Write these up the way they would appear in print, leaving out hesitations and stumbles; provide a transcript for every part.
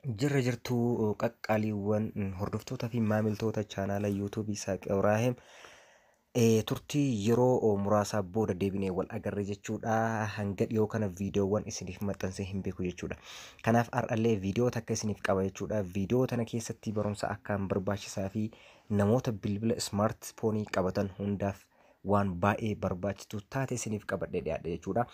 Jirra jirtuu qaqqaaliiwwan hordoftoota fi maamiltoota chaanaala yuutuubii Isaaq Ibraahim turtii yeroo muraasaa booda deebinee wal agarre jechuudha. Hanga dhiyoo kana viidiyoowwan isiniif maxxansee hin beeku jechuudha. Kanaaf har'allee viidiyoo takka isiniif qaba jechuudha. Viidiyoo tana keessatti barumsa akkaan barbaachisaa fi namoota bilbila ismaartifoonii qabatan hundaaf waan baay'ee barbaachisu taate isiniif qabadhee dhiyaadhe jechuudha.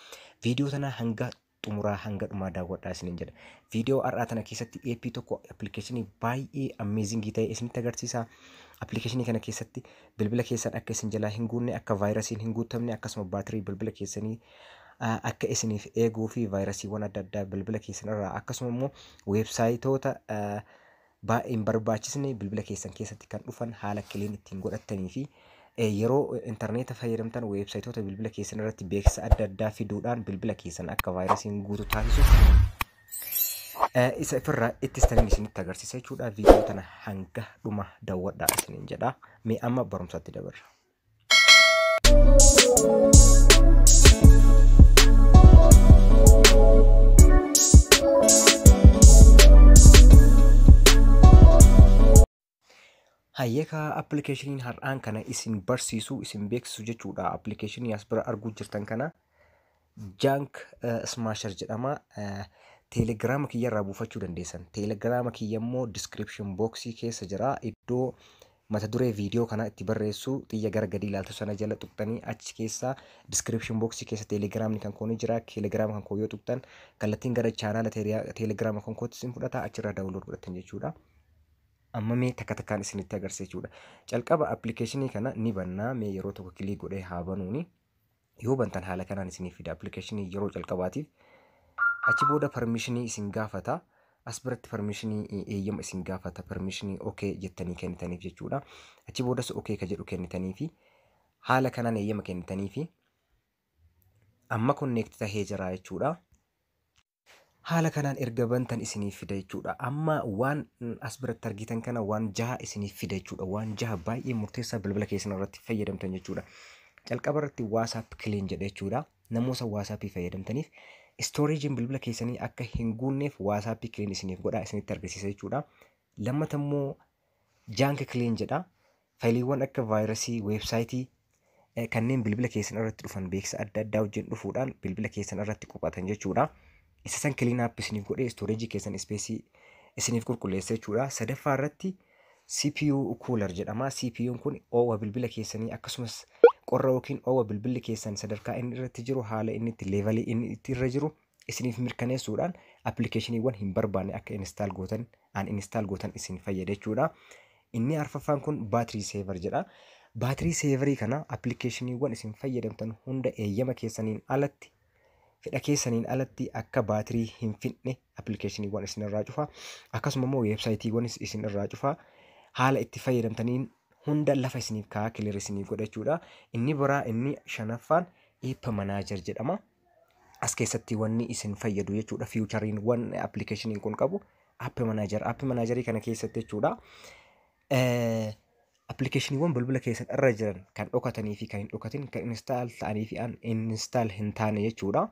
Viidiyoo tana hanga xumuraa hanga dhumaa daawwadhaa isiniin jedha. Viidiyoo har'aa tana keessatti eeppii tokko appilikeeshinii baay'ee ameezingii ta'e isinitti agarsiisa. Appilikeeshinii kana keessatti bilbila keessan akka isin jalaa hin guunne, akka vaayirasiin hin guutamne, akkasuma baatirii bilbila keessanii akka isiniif eeguu fi vaayirasiiwwan adda addaa bilbila keessan irraa akkasuma immoo weebsaayitoota baay'ee hin barbaachisne bilbila keessan keessatti kan dhufan haala kiliin ittiin godhattanii fi yeroo intarneeta fayyadamtan weebsaayitoota bilbila keessan irratti beeksisa adda addaa fiduudhaan bilbila keessan akka vaayirasiin guutu taasisuuf isa ifirraa ittistaniin isinitti agarsiisa jechuudha. Viidiyoo tana hanga dhuma daawwadhaa isiniin jedha. Mee amma barumsaatti dabarra. Hayyeeka appilikeeshiniin har'aan kana isin barsiisu isin beeksisu jechuudha. Appilikeeshinii as bira arguu jirtan kana Jank Smaashar jedhama. Teelegiraama kiyya irraa buufachuu dandeessan. Teelegiraama kiyya immoo diskiripshin booksii keessa jira. Iddoo mata duree viidiyoo kana itti barreessu xiyya gara gadi ilaaltu sana jala tuqxanii achi keessa diskiripshin booksii keessa teelegiraamni kan kooni jira. Teelegiraama kan koo yoo tuqxan kallattiin gara chaanaala teelegiraama kan kootti isin fudhata. Achirraa daawunlood godhattan jechuudha. Amma mee takka takkaan isinitti agarsiisa jechuudha. Calqaba appilikeeshinii kana ni bannaa. Mee yeroo tokko kilii godhee haa banuuni. Yoo bantan haala kanaan isiniif fida appilikeeshinii yeroo calqabaatiif. Achi booda permishinii isin gaafata. As biratti permishinii eeyyama isin gaafata. Permishinii okay jettanii kennitaniif jechuudha. Achi boodas okay ka jedhu kennitanii fi haala kanaan eeyyama kennitanii fi amma konneekti tahee jira jechuudha. Haala kanaan erga bantan isiniif fida jechuudha. Amma waan as biratti argitan kana waan jaha isiniif fida jechuudha. Waan jaha baay'ee murteessaa bilbila keessan irratti fayyadamtan jechuudha. Calqaba irratti WhatsApp clean jedha jechuudha. Namoota WhatsApp fayyadamtaniif storage bilbila keessanii akka hin guunneef WhatsApp clean isiniif godha isinitti agarsiisa jechuudha. Lammata immoo Jank clean jedha. Faayiliiwwan akka vaayirasii, weebsaayitii kanneen bilbila keessan irratti dhufan beeksisa adda addaa wajjin dhufuudhaan bilbila keessan irratti qubatan jechuudha. Isa san clean up isiniif godhee storage keessan space isiniif qulqulleessa jechuudha. Sadaffaa irratti CPU cooler jedhama. CPU'n kun oowwa bilbila keessanii akkasumas qorra yookiin oowwa bilbilli keessan sadarkaa inni irratti jiru haala inni itti leevalii inni itti irra jiru isiniif mirkaneessuudhaan appilikeeshiniiwwan hin barbaanne akka install gootan isin fayyada jechuudha. Inni arfaffaan kun baatirii seever jedha. Baatirii seeverii kana appilikeeshiniiwwan isin fayyadamtan hunda eeyyama keessaniin alatti fedha keessaniin alatti akka baatirii hin fixne appilikeeshiniiwwan isin irraa cufa. Akkasuma immoo weebsaayitiiwwan isin irraa cufa. Haala itti fayyadamtaniin hunda lafa isiniif kaa'aa kilir isiniif godha jechuudha. Inni biraa inni shanaffaan app manager jedhama. As keessatti wanni isin fayyadu jechuudha. Fiichariin wan appilikeeshiniin kun qabu app manager. App managerii kana keessatti jechuudha. Appilikeeshiniiwwan bilbila keessan irra jiran kan dhokatanii fi kan hin dhokatin, kan install ta'anii fi an install hin taane jechuudha.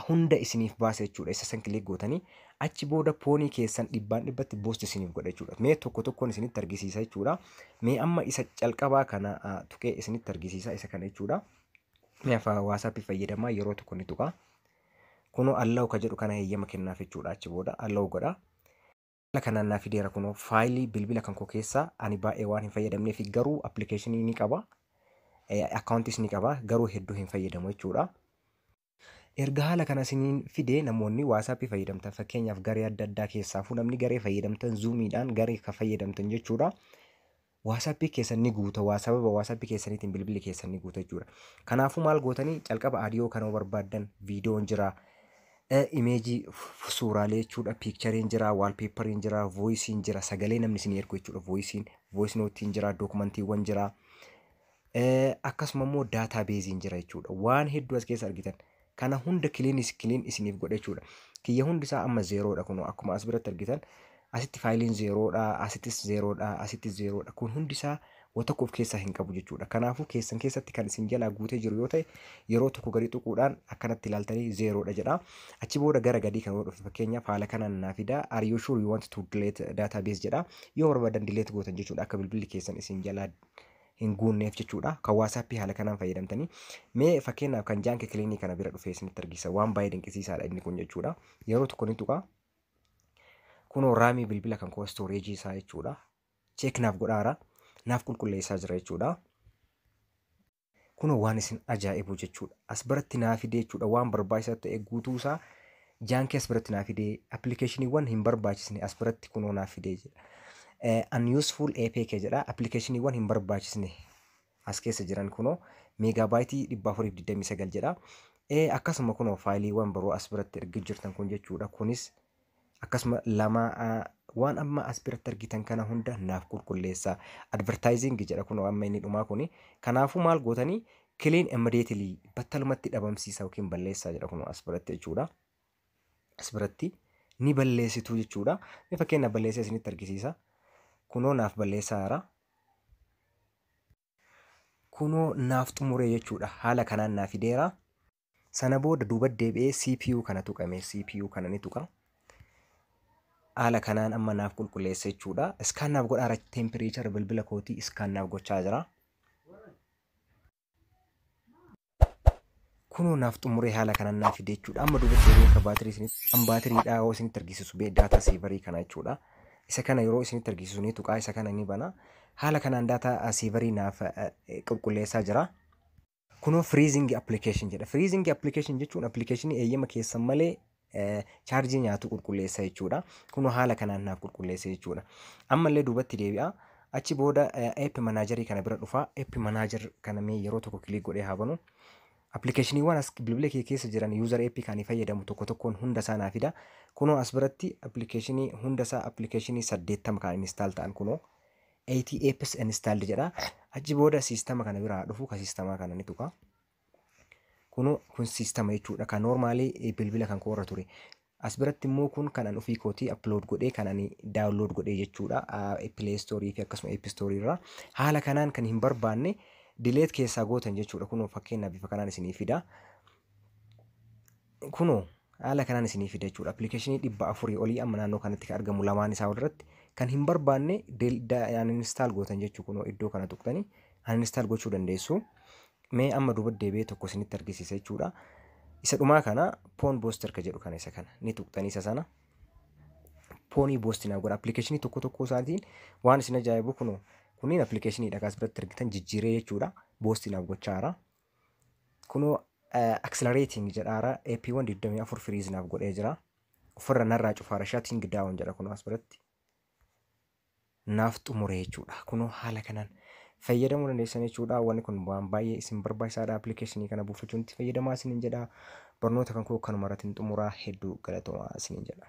Hunda isiniif baasa jechuudha. Isa san kilik gootanii achi booda foonii keessan dhibbaan dhibbatti boost isiniif godha jechuudha. Mee tokko tokkoon isinitti argisiisa jechuudha. Mee amma isa calqabaa kana tuqee isinitti argisiisa isa kana jechuudha. Mee afaan WhatsApp fayyadamaa yeroo tokko ni tuqa. Kunoo allow ka jedhu kana eeyyama kennaaf jechuudha. Achi booda allow godha. Haala kanaan naaf fideera kunoo faayilii bilbila kan koo keessaa ani baay'ee waan hin fayyadamneef garuu appilikeeshinii ni qaba. Akkaawuntiis ni qaba garuu hedduu hin fayyadamu jechuudha. Erga haala kana isiniin fidee namoonni WhatsApp fayyadamtan fakkeenyaaf garee adda addaa keessaafuu namni garee fayyadamtan Zoomiidhaan garee kan fayyadamtan jechuudha. WhatsApp keessan ni guuta. Sababa WhatsApp keessaniitiin bilbilli keessan ni guuta jechuudha. Kanaafuu maal gootanii calqaba aadiyoo kana barbaaddan viidiyoon jira. Imeejii suuraalee jechuudha. Piikchariin jira, waalpeepariin jira, voisiin jira, sagalee namni isin ergu jechuudha. Voice nootiin jira, dookumantiiwwan jira. Akkasuma immoo daataabeeziin jira jechuudha. Waan hedduu as keessa argitan. Kana hunda kiliin isiniif godha jechuudha. Kiyya hundi isaa amma zeeroodha kunoo akkuma as biratti argitan asitti faayiliin zeeroodha, asittis zeeroodha, asittis zeeroodha. Kun hundi isaa waan tokko of keessaa hin qabu jechuudha. Kanaafuu keessan keessatti kan isin jalaa guutee jiru yoo ta'e yeroo tokko gadi tuquudhaan akkanatti ilaaltanii zeeroodha jedha. Achi booda gara gadii kan dhufe fakkeenyaaf haala kanaan naa fida. Are you sure you want to delete database jedha. Yoo barbaadan delete gootan jechuudha akka bilbilli keessan isin jalaa hin guunneef jechuudha. Kan WhatsApp haala kanaan fayyadamtanii. Mee fakkeenyaaf kan jaank kiliinii kana bira dhufee isinitti argisa. Waan baay'ee dinqisiisaadha inni kun jechuudha. Yeroo tokko ni tuqa. Kunoo raamii bilbila kan koo storage isaa jechuudha. Check naaf godhaara. Naaf qulqulleessaa jira jechuudha. Kunoo waan isin ajaa'ibu jechuudha. As biratti naa fidee jechuudha. Waan barbaachisaa ta'e guutuu isaa jaankii as biratti naa fidee appilikeeshiniiwwan hin barbaachisne as biratti kunoo naa fidee jedha. Unuseful APK jedha. Appilikeeshiniiwwan hin barbaachisne as keessa jiran kunoo meegaabaaytii 429 jedha. Akkasuma kunoo faayiliiwwan biroo as biratti ergi jirtan kun jechuudha. Kunis akkasuma lama waan amma as biratti argitan kana hunda naaf qulqulleessaa. Advertising jedha kunoo amma inni dhumaa kuni. Kanaafuu maal gootanii clean immediately battalumatti dhabamsiisaa yookiin balleessaa jedha kunoo as biratti jechuudha. As biratti ni balleessitu jechuudha. Mee fakkeenyaaf balleessee isinitti argisiisa. Kunoo naaf balleessaa jira. Kunoo naaf xumuree jechuudha. Haala kanaan naaf fideera. Sana booda duuba deebi'ee CPU kana tuqame. CPU kana ni tuqa. Haala kanaan amma naaf qulqulleessa jechuudha. Iskaan naaf godhaara temperature bilbila kootii iskaan naaf gochaa jira. Kunoo naaf xumuree haala kanaan naaf fide jechuudha. Amma duuba deebi'ee akka baatiriidhaa yoo isinitti argisiisu daataa seevarii kana jechuudha. Isa kana yeroo isinitti argisiisu ni tuqaa. Isa kana ni bana. Haala kanaan daataa seevarii naaf qulqulleessaa jira. Kunoo freezing application jedha. Freezing application jechuun appilikeeshinii eeyyama keessan malee chaarjii nyaatu qulqulleessa jechuudha. Kunoo haala kanaan naaf qulqulleessa jechuudha. Ammallee duubatti deebi'a. Achi booda app manaajarii kana bira dhufa. App manaajar kana mee yeroo tokko kilik godhee haa banu. Appilikeeshiniiwwan as bilbila kee keessa jiran user app kan fayyadamu tokko tokkoon hunda isaa naaf fida. Kunoo as biratti appilikeeshinii hunda isaa appilikeeshinii 80 kan install ta'an kunoo 80 apps installed jedha. Achi booda siistama kana biraa dhufu ka siistamaa kana ni tuqa. Kunoo kun siistama jechuudha. Kan normaalii bilbila kan koorra ture. As biratti immoo kun kanan ofii kootii upload godhee kanani download godhee jechuudha. Play Store fi akkasuma App Store irraa. Haala kanaan kan hin barbaanne delete keessaa gootan jechuudha. Kunoo fakkeenyaaf bifa kanaan isinii fida. Kunoo haala kanaan isinii fida jechuudha. Appilikeeshinii 400 olii amma naannoo kanatti kan argamu lamaan isaa walirratti kan hin barbaanne uninstall gootan jechuudha. Kunoo iddoo kana tuqtanii uninstall gochuu dandeessu. Mee amma duuba deebi'ee tokko isinitti argisiisa jechuudha. Isa dhumaa kana Phone Booster ka jedhu kana isa kana ni tuqtanii isa sana. Phone Booster naa godha. Appilikeeshinii tokko tokko isaatiin waan isin ajaa'ibu kunoo kunniin appilikeeshiniidha kaas biratti argitan jijjiiree jechuudha. Booster naaf gochaa jira. Kunoo accelerating jedhaara. AP1 24 freeze naaf godhee jira. Ofirra narraa cufaara shutting down jedha kunoo as biratti. Naaf xumuree jechuudha. Kunoo haala kanaan fayyadamuu dandeessan jechuudha. Wanni kun waan baay'ee isin barbaachisaadha. Appilikeeshinii kana buufachuun itti fayyadamaa isiniin jedha. Barnoota kan koo kanuma irratti xumuraa hedduu galatoomaa isiniin jedha.